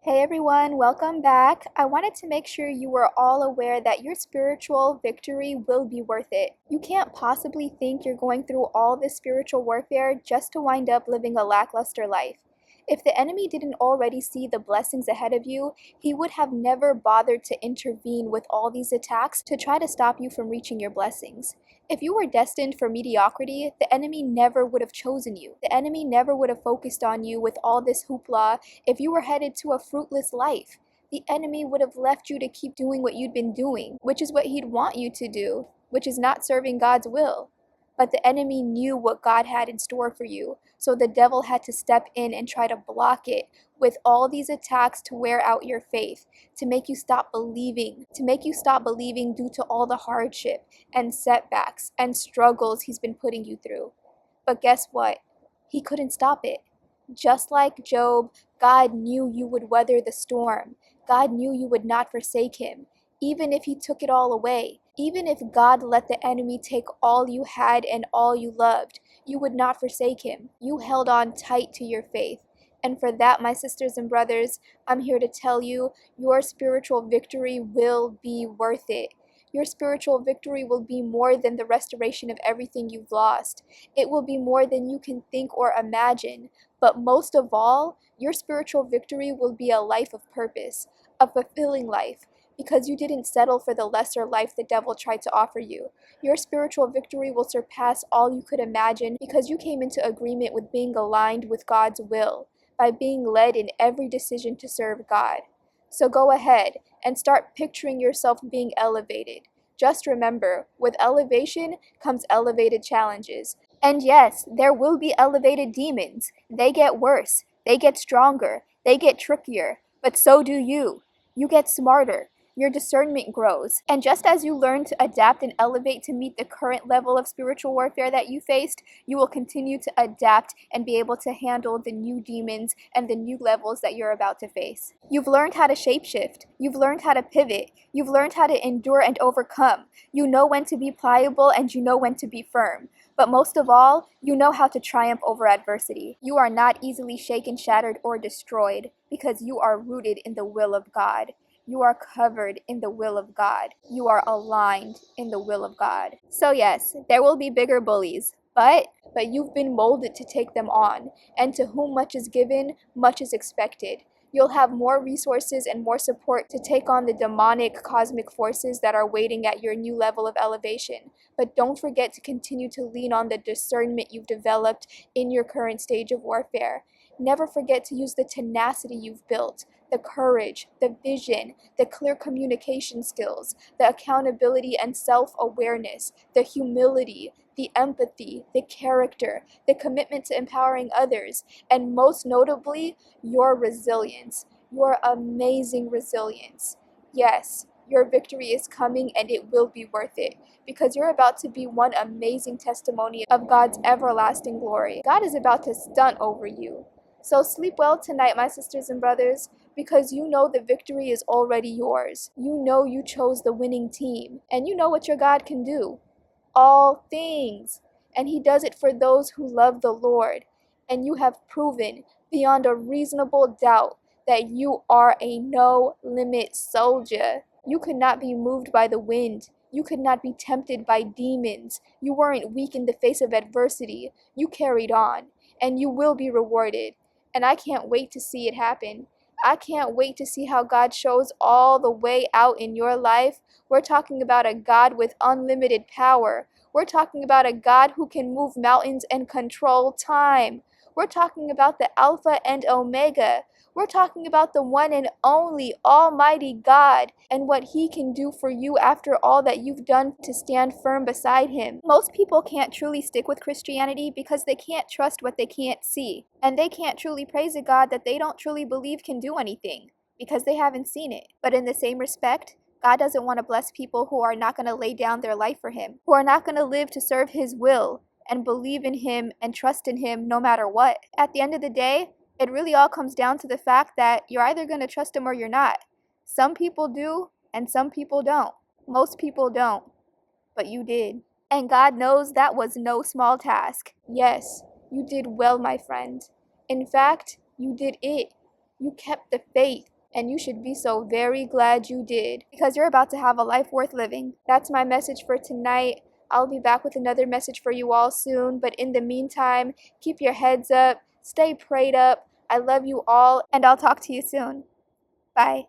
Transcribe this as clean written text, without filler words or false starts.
Hey everyone, welcome back. I wanted to make sure you were all aware that your spiritual victory will be worth it. You can't possibly think you're going through all this spiritual warfare just to wind up living a lackluster life. If the enemy didn't already see the blessings ahead of you, he would have never bothered to intervene with all these attacks to try to stop you from reaching your blessings. If you were destined for mediocrity, the enemy never would have chosen you. The enemy never would have focused on you with all this hoopla. If you were headed to a fruitless life, the enemy would have left you to keep doing what you'd been doing, which is what he'd want you to do, which is not serving God's will. But the enemy knew what God had in store for you, so the devil had to step in and try to block it with all these attacks to wear out your faith, to make you stop believing, due to all the hardship and setbacks and struggles he's been putting you through. But guess what? He couldn't stop it. Just like Job, God knew you would weather the storm. God knew you would not forsake him, even if he took it all away. Even if God let the enemy take all you had and all you loved, you would not forsake him. You held on tight to your faith. And for that, my sisters and brothers, I'm here to tell you, your spiritual victory will be worth it. Your spiritual victory will be more than the restoration of everything you've lost. It will be more than you can think or imagine. But most of all, your spiritual victory will be a life of purpose, a fulfilling life, because you didn't settle for the lesser life the devil tried to offer you. Your spiritual victory will surpass all you could imagine because you came into agreement with being aligned with God's will, by being led in every decision to serve God. So go ahead and start picturing yourself being elevated. Just remember, with elevation comes elevated challenges. And yes, there will be elevated demons. They get worse, they get stronger, they get trickier, but so do you. You get smarter. Your discernment grows. And just as you learn to adapt and elevate to meet the current level of spiritual warfare that you faced, you will continue to adapt and be able to handle the new demons and the new levels that you're about to face. You've learned how to shapeshift. You've learned how to pivot. You've learned how to endure and overcome. You know when to be pliable and you know when to be firm. But most of all, you know how to triumph over adversity. You are not easily shaken, shattered, or destroyed because you are rooted in the will of God. You are covered in the will of God. You are aligned in the will of God. So yes, there will be bigger bullies, but you've been molded to take them on, and to whom much is given, much is expected. You'll have more resources and more support to take on the demonic cosmic forces that are waiting at your new level of elevation. But don't forget to continue to lean on the discernment you've developed in your current stage of warfare. Never forget to use the tenacity you've built, the courage, the vision, the clear communication skills, the accountability and self-awareness, the humility, the empathy, the character, the commitment to empowering others, and most notably, your resilience, your amazing resilience. Yes, your victory is coming and it will be worth it because you're about to be one amazing testimony of God's everlasting glory. God is about to stunt over you. So sleep well tonight, my sisters and brothers, because you know the victory is already yours. You know you chose the winning team, and you know what your God can do. All things. And he does it for those who love the Lord. And you have proven beyond a reasonable doubt that you are a no-limit soldier. You could not be moved by the wind. You could not be tempted by demons. You weren't weak in the face of adversity. You carried on, and you will be rewarded. And I can't wait to see it happen. I can't wait to see how God shows all the way out in your life. We're talking about a God with unlimited power. We're talking about a God who can move mountains and control time. We're talking about the Alpha and Omega. We're talking about the one and only Almighty God and what He can do for you after all that you've done to stand firm beside Him. Most people can't truly stick with Christianity because they can't trust what they can't see. And they can't truly praise a God that they don't truly believe can do anything because they haven't seen it. But in the same respect, God doesn't want to bless people who are not going to lay down their life for Him, who are not going to live to serve His will and believe in Him and trust in Him no matter what. At the end of the day, it really all comes down to the fact that you're either going to trust Him or you're not. Some people do, and some people don't. Most people don't, but you did. And God knows that was no small task. Yes, you did well, my friend. In fact, you did it. You kept the faith, and you should be so very glad you did, because you're about to have a life worth living. That's my message for tonight. I'll be back with another message for you all soon, but in the meantime, keep your heads up, stay prayed up. I love you all, and I'll talk to you soon. Bye.